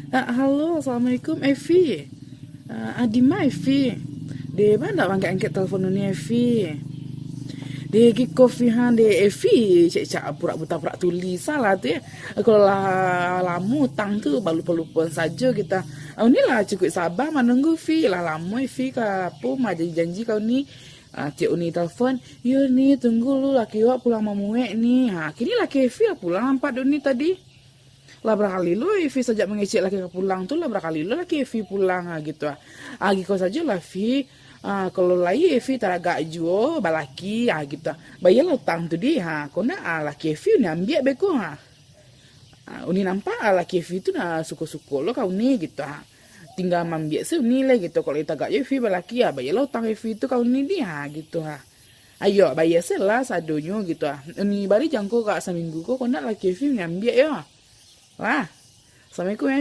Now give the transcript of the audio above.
Halo, Assalamualaikum Evi. Adima Evi. De ba ndak angkat telepon ni Evi. De gi kopi han de Evi cak pura buta pura tulis salah tu ya. Kalau lah lamu tang tu balu pelupuan saja kita. Ni lah cukup sabar menunggu Vi lah lama Evi ka apa ma janji kau ni. Cik Uni telepon, "Ya ni tunggu lu laki wak pulang mamuek ni." Kini laki Evi lah pulang empat ni tadi. Lah berkali lo Evi sejak mengecek laki pulang tu lah berkali lo laki Evi pulang gitu gitu saja lah Evi kalau lagi Evi teraga juo balaki gitu bayar lo tang tu di kau nak laki Evi ni ambil beko uni nampak laki Evi tu na suko-suko lo kau ni gitu tinggal ambil seuni lah gitu kalau kita gak Evi balaki bayar lo tang Evi tu kau ni di gitu ayo bayar selah sadonyo gitu ini bari jangko kak seminggu kau nak laki Evi ni ambil ya. Wah, assalamualaikum ya.